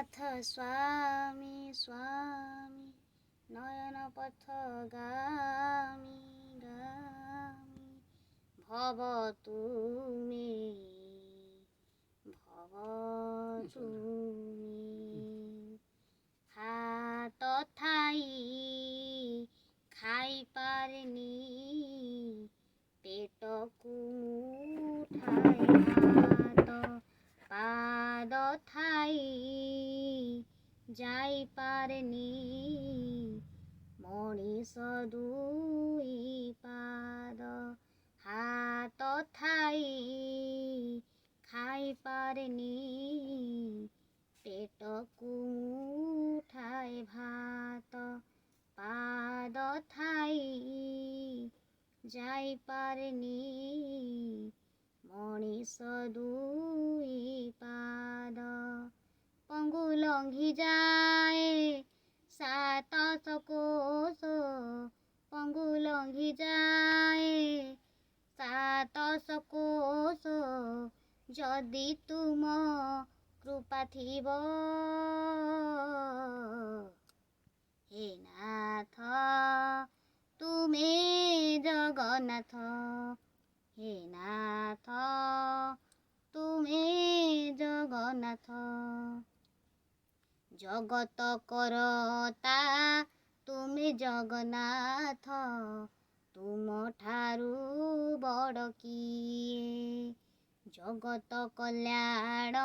ନାଥ ସ୍ୱାମୀ ସ୍ୱାମୀ ନୟନ ପଥଗାମୀ ଗାମୀ ଭବ ତୁମେ ହାତ ଥାଇ ଖାଇପାରେନି ପେଟକୁ ମୁଠାଏ ଭାତ ପାଦ ଥାଇ ଯାଇପାରେନି ମଣିଷ ଦୁଇ ପାଦ ହାତ ଥାଇ ଖାଇପାରେନି ପେଟକୁ ମୁଠାଏ ଭାତ ପାଦ ଥାଇ ଯାଇପାରେନି ମଣିଷ ଦୁଇ ପାଦ ପଙ୍ଗୁ ଲଙ୍ଘି ଯାଏ ସାତଶ କୋଶ ପଙ୍ଗୁ ଲଙ୍ଘି ଯାଏ ସାତଶ କୋଶ ଯଦି ତୁମ କୃପା ଥିବ ହେ ନାଥ ତୁମେ ଜଗନ୍ନାଥ ହେ ନାଥ ତୁମେ ଜଗନ୍ନାଥ ଜଗତ କରତା ତୁମେ ଜଗନ୍ନାଥ ତୁମଠାରୁ ବଡ଼ କିଏ ଜଗତ କଲ୍ୟାଣ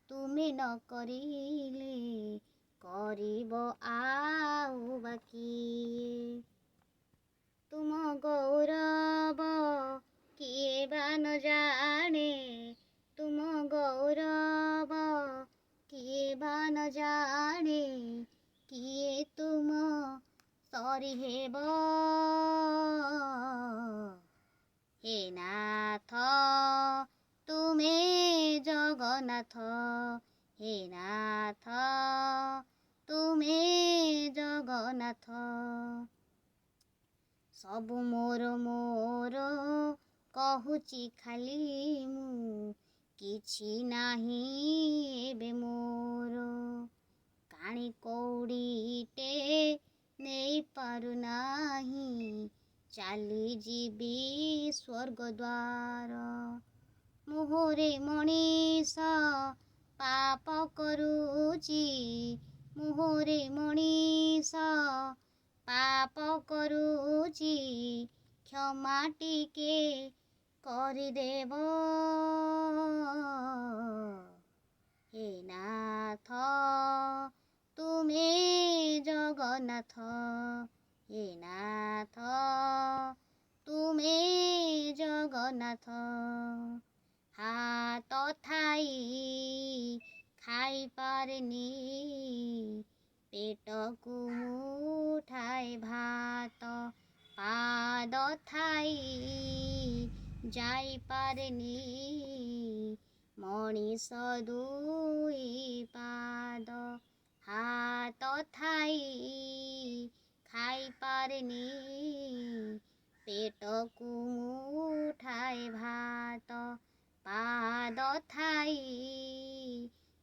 ତୁମେ ନ କରିଲେ କରିବ ଆଉ ବାକି ତୁମ ଗୌରବ କିଏ ବା ନ ଜାଣେ ତୁମ ଗୌରବ କିଏ ବା ନ ଜାଣେ କିଏ ତୁମ ସରି ହେବ ହେ ନାଥ ତୁମେ ଜଗନ୍ନାଥ ହେ ନାଥ ତୁମେ ଜଗନ୍ନାଥ ସବୁ ମୋର କହୁଛି ଖାଲି ମୁଁ କିଛି ନାହିଁ ଏବେ ମୋର କାଣି କଉଡ଼ିଟେ ନେଇପାରୁନାହିଁ ଚାଲିଯିବି ସ୍ୱର୍ଗଦ୍ୱାର ମୁହଁରେ ମଣିଷ ପାପ କରୁଛି ମୁହଁରେ ମଣିଷ ପାପ କରୁଛି କ୍ଷମା ଟିକେ କରିଦେବ ହେ ନାଥ ତୁମେ ଜଗନ୍ନାଥ ହେ ନାଥ ତୁମେ ଜଗନ୍ନାଥ ହାତ ଥାଇ ଖାଇପାରେନି ପେଟକୁ ମୁଠାଏ ଭାତ ପାଦ ଥାଇ ଯାଇପାରେନି ମଣିଷ ଦୁଇ ପାଦ ହାତ ଥାଇ ଖାଇପାରେନି ପେଟକୁ ମୁଠାଏ ଭାତ ପାଦ ଥାଇ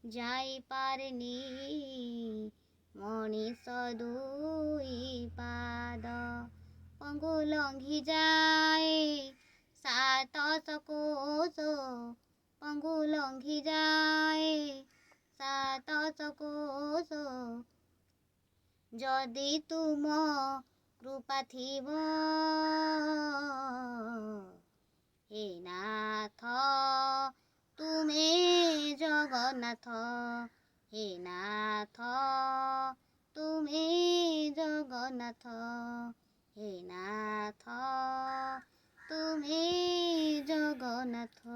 ଯାଇପାରେନି ମଣିଷ ଦୁଇ ପାଦ ପଙ୍ଗୁ ଲଙ୍ଘି ଯାଏ ସାତଶ କୋଶ ପଙ୍ଗୁ ଲଙ୍ଘି ଯାଏ ସାତଶ କୋଶ ଯଦି ତୁମ କୃପା ଥିବ ହେ ନାଥ ତୁମେ ଜଗନ୍ନାଥ ହେ ନାଥ ତୁମେ ଜଗନ୍ନାଥ ହେ ନାଥ ତୁମେ ଜଗନ୍ନାଥ।